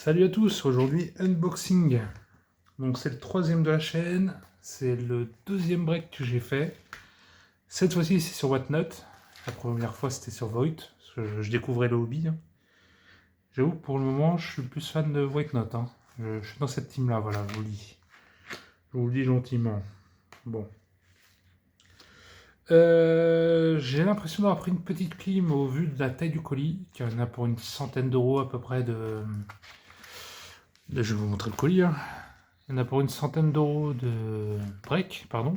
Salut à tous, aujourd'hui unboxing. Donc c'est le troisième de la chaîne, c'est le deuxième break que j'ai fait. Cette fois-ci c'est sur Whatnot, la première fois c'était sur Void, parce que je découvrais le hobby. J'avoue que pour le moment je suis plus fan de Whatnot. Je suis dans cette team là, voilà, je vous le dis. Je vous le dis gentiment. Bon. J'ai l'impression d'avoir pris une petite clim au vu de la taille du colis, qui en a pour une centaine d'euros à peu près je vais vous montrer le colis. Il y en a pour une centaine d'euros de break, pardon.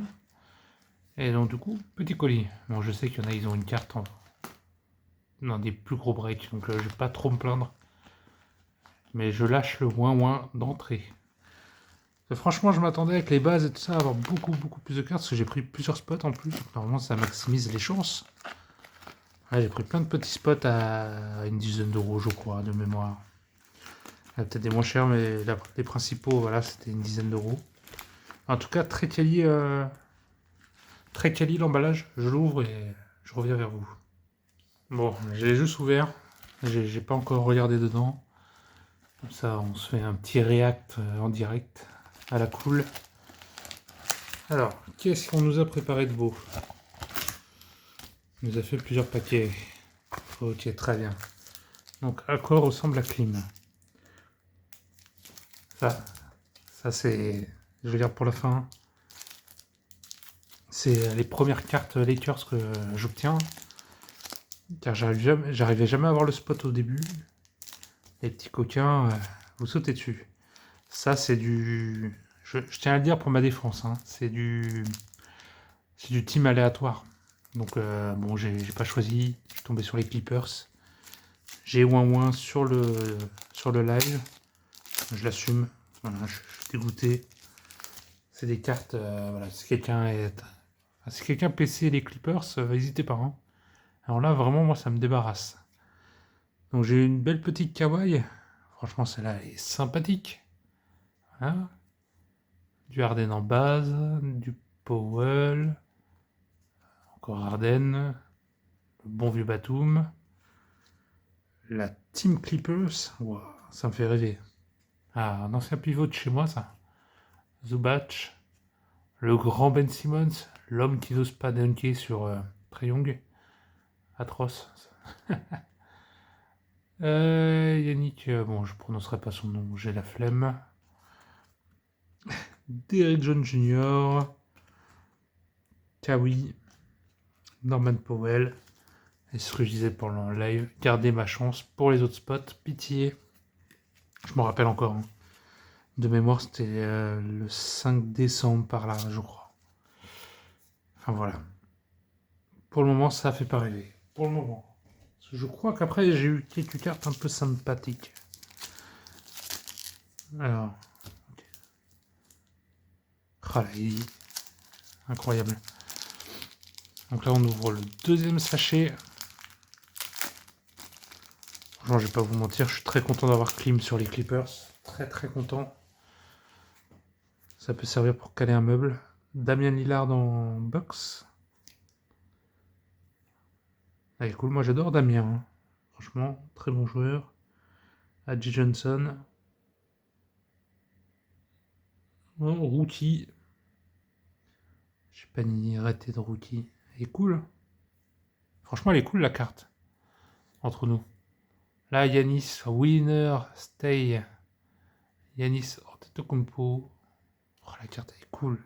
Et donc du coup, petit colis. Bon, je sais qu'il y en a, ils ont une carte dans des plus gros breaks, donc je vais pas trop me plaindre. Mais je lâche le moins d'entrée. Franchement, je m'attendais avec les bases et tout ça à avoir beaucoup plus de cartes, parce que j'ai pris plusieurs spots en plus. Donc, normalement, ça maximise les chances. Ouais, j'ai pris plein de petits spots à une dizaine d'euros, je crois, de mémoire. Il y a peut-être des moins chers, mais les principaux, voilà, c'était une dizaine d'euros. En tout cas, très quali l'emballage. Je l'ouvre et je reviens vers vous. Bon, j'ai juste ouvert. J'ai pas encore regardé dedans. Comme ça, on se fait un petit react en direct à la cool. Alors, qu'est-ce qu'on nous a préparé de beau? On nous a fait plusieurs paquets. Ok, très bien. Donc, à quoi ressemble la clim? Ça c'est, je veux dire pour la fin, c'est les premières cartes Lakers que j'obtiens. Car j'arrivais jamais à avoir le spot au début. Les petits coquins, vous sautez dessus. Ça, c'est du... Je tiens à le dire pour ma défense, c'est du team aléatoire. Donc, bon, j'ai pas choisi. Je suis tombé sur les Clippers. J'ai ouin sur le live. Je l'assume. Voilà, je suis dégoûté. C'est des cartes... voilà, si quelqu'un PC les Clippers, n'hésitez pas. Alors là, vraiment, moi, ça me débarrasse. Donc, j'ai une belle petite kawaii. Franchement, celle-là est sympathique. Hein, du Harden en base, du Powell, encore Harden, le bon vieux Batum, la Team Clippers, wow, ça me fait rêver. Ah, un ancien pivot de chez moi, ça. Zubac, le grand Ben Simmons, l'homme qui n'ose pas dunker sur Trae Young. Atroce. Yannick, bon, je prononcerai pas son nom, j'ai la flemme. Derrick Jones Jr., Kawhi, Norman Powell. Et ce que je disais pendant le live, garder ma chance pour les autres spots, pitié. Je m'en rappelle encore. De mémoire, c'était le 5 décembre par là, je crois. Enfin voilà. Pour le moment, ça fait pas rêver. Pour le moment. Parce que je crois qu'après, j'ai eu quelques cartes un peu sympathiques. Alors. Okay. Ah là, incroyable. Donc là, on ouvre le deuxième sachet. Franchement, je vais pas vous mentir, je suis très content d'avoir Klim sur les Clippers. Très content. Ça peut servir pour caler un meuble. Damian Lillard en box. Ah, cool, moi j'adore Damien. Franchement, très bon joueur. Adji Johnson. Oh, Rookie. Je sais pas ni arrêter de Rookie. Elle est cool. Franchement, elle est cool la carte. Entre nous. Là, Yanis, winner, stay. Yanis Antetokounmpo. Oh, la carte elle est cool.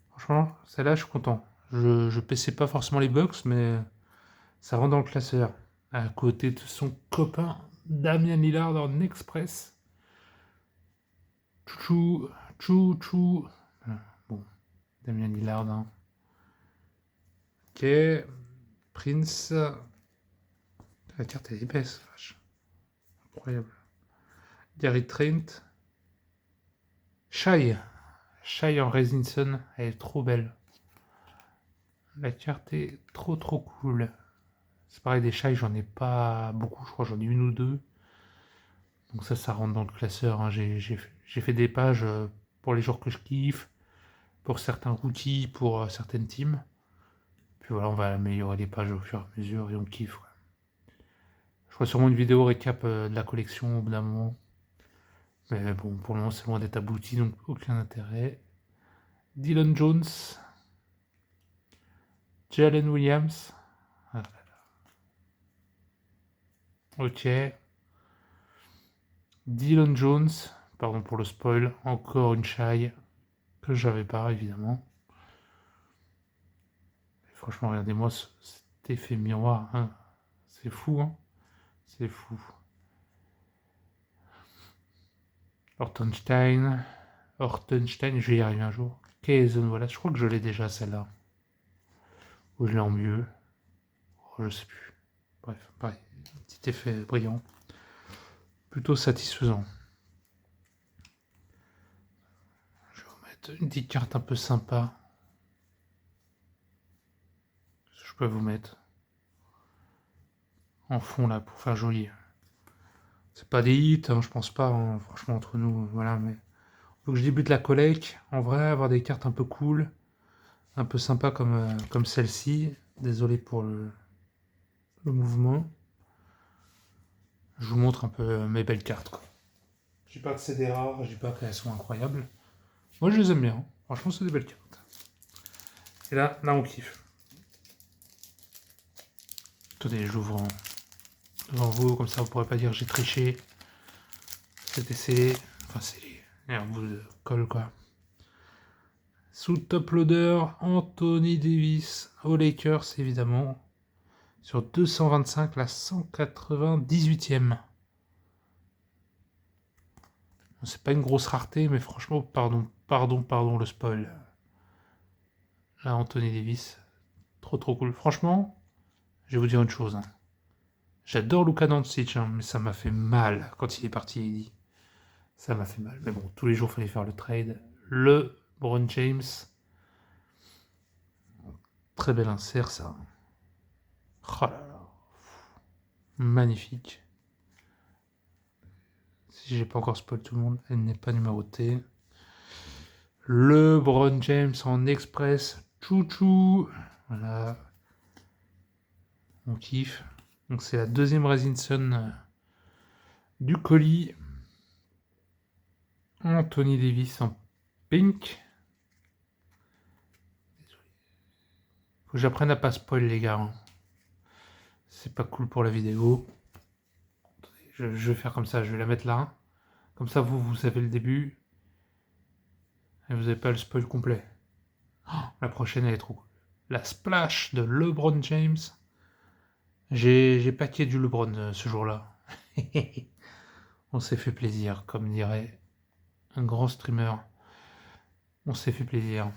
Franchement, celle-là, je suis content. Je PC pas forcément les box, mais ça rentre dans le classeur. À côté de son copain Damien Lillard en express. Chou. Bon, Damien Lillard. Ok. Prince. La carte est épaisse, vache. Incroyable. Gary Trent. Shai en Resinson. Elle est trop belle. La carte est trop cool. C'est pareil, des Shai, j'en ai pas beaucoup. Je crois j'en ai une ou deux. Donc ça rentre dans le classeur. J'ai fait des pages pour les joueurs que je kiffe, pour certains rookies, pour certaines teams. Puis voilà, on va améliorer les pages au fur et à mesure et on kiffe. Ouais. Je ferai sûrement une vidéo récap de la collection au bout d'un moment. Mais bon, pour le moment, c'est loin d'être abouti, donc aucun intérêt. Dylan Jones. Jalen Williams. Ah, ok. Dylan Jones. Pardon pour le spoil. Encore une chaille que j'avais pas, évidemment. Et franchement, regardez-moi cet effet miroir. Hein. C'est fou, hein. C'est fou. Hortenstein, je vais y arriver un jour. Kaysen, voilà, je crois que je l'ai déjà celle-là. Ou je l'ai en mieux. Oh, je sais plus. Bref, pareil. Un petit effet brillant. Plutôt satisfaisant. Je vais vous mettre une petite carte un peu sympa. Je peux vous mettre en fond là pour faire joli. C'est pas des hits, hein, je pense pas, hein, franchement entre nous, voilà, mais faut que je débute la collecte, en vrai, avoir des cartes un peu cool, un peu sympa comme celle-ci. Désolé pour le mouvement. Je vous montre un peu mes belles cartes, quoi. Je dis pas que c'est des rares, je dis pas qu'elles sont incroyables. Moi je les aime bien, hein. Franchement c'est des belles cartes. Et là on kiffe. Attendez, j'ouvre devant vous, comme ça vous pourrez pas dire que j'ai triché. C'était scellé, enfin scellé, un bout de colle quoi. Sous top loader, Anthony Davis aux Lakers évidemment. Sur 225, la 198e. C'est pas une grosse rareté, mais franchement, pardon le spoil. Là, Anthony Davis, trop cool. Franchement, je vais vous dire une chose. Hein. J'adore Luka Doncic, hein, mais ça m'a fait mal quand il est parti, Eddie. Ça m'a fait mal. Mais bon, tous les jours, il fallait faire le trade. Le LeBron James. Très bel insert, ça. Oh là là. Magnifique. Si j'ai pas encore spoil tout le monde, elle n'est pas numérotée. LeBron James en express. Chouchou. Voilà. On kiffe. Donc c'est la deuxième Resinson du colis. Anthony Davis en pink. Faut que j'apprenne à pas spoil les gars. Hein. C'est pas cool pour la vidéo. Je vais faire comme ça, je vais la mettre là. Comme ça vous savez le début. Et vous n'avez pas le spoil complet. Oh, la prochaine elle est trop cool. La splash de LeBron James. J'ai paqué du LeBron ce jour-là. On s'est fait plaisir, comme dirait un grand streamer. On s'est fait plaisir.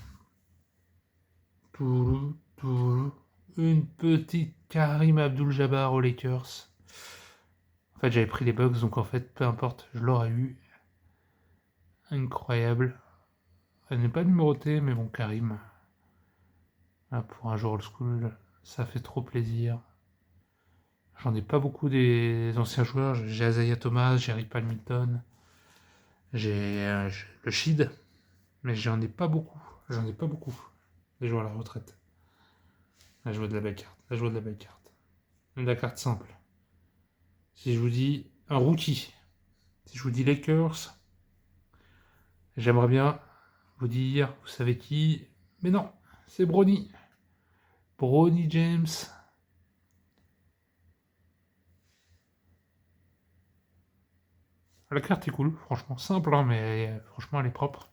Une petite Karim Abdul-Jabbar aux Lakers. En fait, j'avais pris les Bucks, donc en fait, peu importe, je l'aurais eu. Incroyable. Elle n'est pas numérotée, mais bon, Karim. Là, pour un joueur old school, ça fait trop plaisir. J'en ai pas beaucoup des anciens joueurs. J'ai Isaiah Thomas, j'ai Rip Hamilton, j'ai le Shid, mais j'en ai pas beaucoup. J'en ai pas beaucoup. Les joueurs à la retraite. Là, je vois de la belle carte. Là, je vois de la belle carte. De la carte simple. Si je vous dis un rookie, si je vous dis Lakers, j'aimerais bien vous dire, vous savez qui? Mais non, c'est Bronny. Bronny James. La carte est cool, franchement simple, hein, mais franchement elle est propre.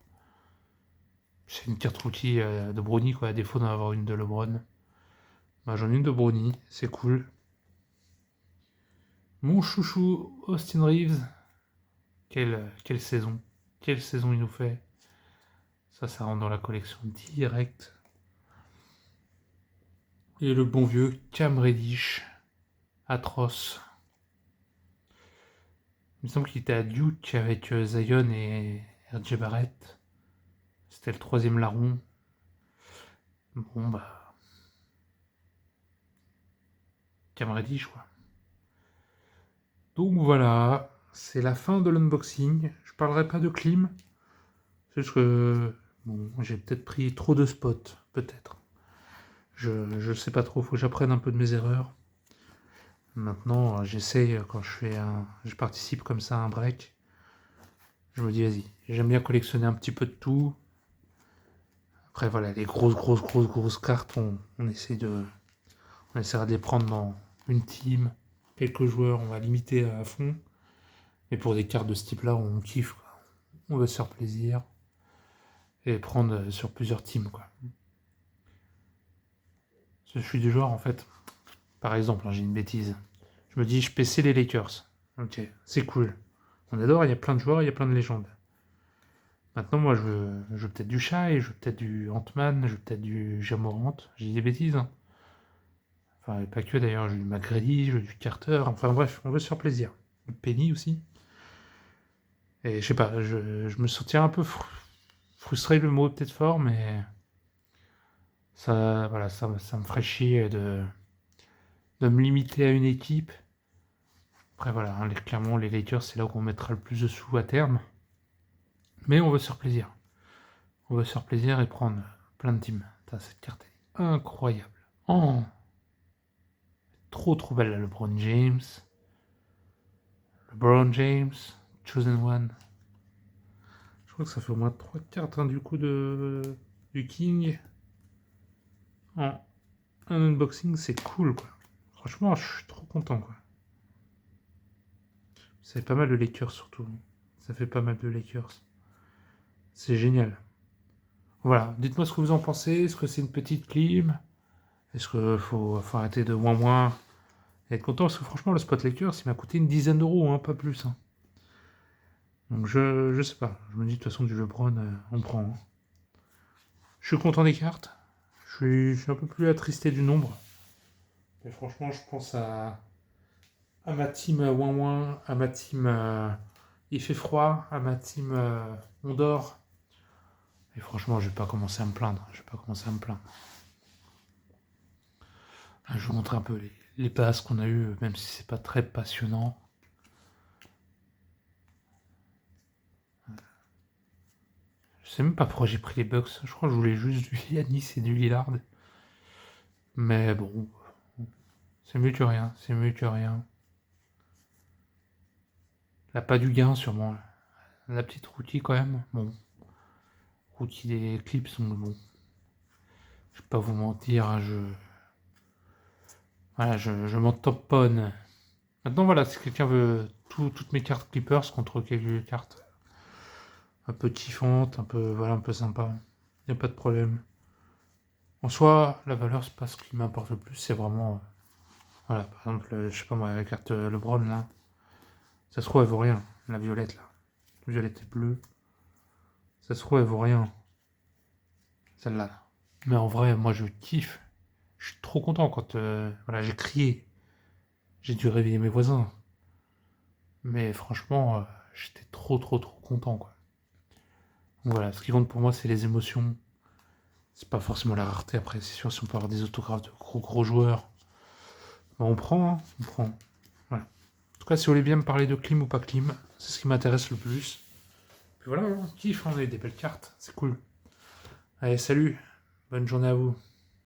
C'est une carte rookie de Bronny, quoi, à défaut d'en avoir une de LeBron. Bah, j'en ai une de Bronny, c'est cool. Mon chouchou, Austin Reeves. Quelle saison. Quelle saison il nous fait. Ça rentre dans la collection directe. Et le bon vieux Cam Reddish. Atroce. Il me semble qu'il était à Duke avec Zion et RJ Barrett. C'était le troisième larron. Bon bah... Cam Reddish, quoi. Donc voilà, c'est la fin de l'unboxing. Je parlerai pas de clim. C'est juste que... Bon, j'ai peut-être pris trop de spots, peut-être. Je sais pas trop, faut que j'apprenne un peu de mes erreurs. Maintenant, j'essaye, quand je participe comme ça à un break, je me dis, vas-y, j'aime bien collectionner un petit peu de tout. Après, voilà, les grosses cartes, on essaiera de les prendre dans une team. Quelques joueurs, on va limiter à fond. Mais pour des cartes de ce type-là, on kiffe, quoi. On veut se faire plaisir. Et prendre sur plusieurs teams, quoi. Je suis du genre, en fait, par exemple, j'ai une bêtise. Je me dis, je PC les Lakers. Ok, c'est cool. On adore, il y a plein de joueurs, il y a plein de légendes. Maintenant, moi, je veux peut-être du Shai, je veux peut-être du Ant-Man, je veux peut-être du Jamorant. J'ai dit des bêtises, hein. Enfin, et pas que d'ailleurs, j'ai du McGrady, j'ai du Carter. Enfin bref, on veut se faire plaisir. Penny aussi. Et je sais pas, je me sentirais un peu frustré, le mot est peut-être fort, mais ça, voilà, ça me ferait chier de me limiter à une équipe. Après voilà, hein, clairement les Lakers c'est là où on mettra le plus de sous à terme. Mais on veut se faire plaisir. On veut se faire plaisir et prendre plein de teams. Putain, cette carte est incroyable. Oh, trop belle, là, LeBron James. LeBron James, Chosen One. Je crois que ça fait au moins 3 cartes, hein, du coup du King. En un unboxing, c'est cool, quoi. Franchement, je suis trop content, quoi. Ça fait pas mal de Lakers, surtout. Ça fait pas mal de Lakers. C'est génial. Voilà, dites-moi ce que vous en pensez. Est-ce que c'est une petite clim? Est-ce qu'il faut arrêter de moins et être content? Parce que franchement, le spot Lakers, il m'a coûté une dizaine d'euros, hein, pas plus, hein. Donc je sais pas. Je me dis de toute façon du LeBron, on prend, hein. Je suis content des cartes. Je suis un peu plus attristé du nombre. Mais franchement, je pense à ma team Ouin, à ma team Il fait froid, à ma team On dort. Et franchement, je vais pas commencer à me plaindre. Je vais pas commencer à me plaindre. Là, je vous montre un peu les passes qu'on a eues, même si c'est pas très passionnant. Je sais même pas pourquoi j'ai pris les Bucks. Je crois que je voulais juste du Yanis et du Lillard. Mais bon, c'est mieux que rien. C'est mieux que rien. Là, pas du gain, sûrement. La petite rookie, quand même. Bon. Rookie des clips, donc bon. Je vais pas vous mentir, hein, voilà, je m'en tamponne. Maintenant, voilà, si quelqu'un veut toutes mes cartes Clippers contre quelques cartes un peu kiffantes, un peu sympa, il n'y a pas de problème. En soi, la valeur, c'est pas ce qui m'importe le plus, c'est vraiment. Voilà, par exemple, je sais pas moi, la carte LeBron là, ça se trouve, elle vaut rien. La violette là, violette et bleue, ça se trouve, elle vaut rien. Celle-là. Mais en vrai, moi je kiffe. Je suis trop content quand voilà, j'ai crié. J'ai dû réveiller mes voisins. Mais franchement, j'étais trop content, quoi. Donc voilà, ce qui compte pour moi, c'est les émotions. C'est pas forcément la rareté. Après, c'est sûr, si on peut avoir des autographes de gros joueurs, ben, on prend, hein, on prend. Voilà. En tout cas, si vous voulez bien me parler de clim ou pas clim, c'est ce qui m'intéresse le plus. Puis voilà, on kiffe, on a eu des belles cartes, c'est cool. Allez, salut, bonne journée à vous.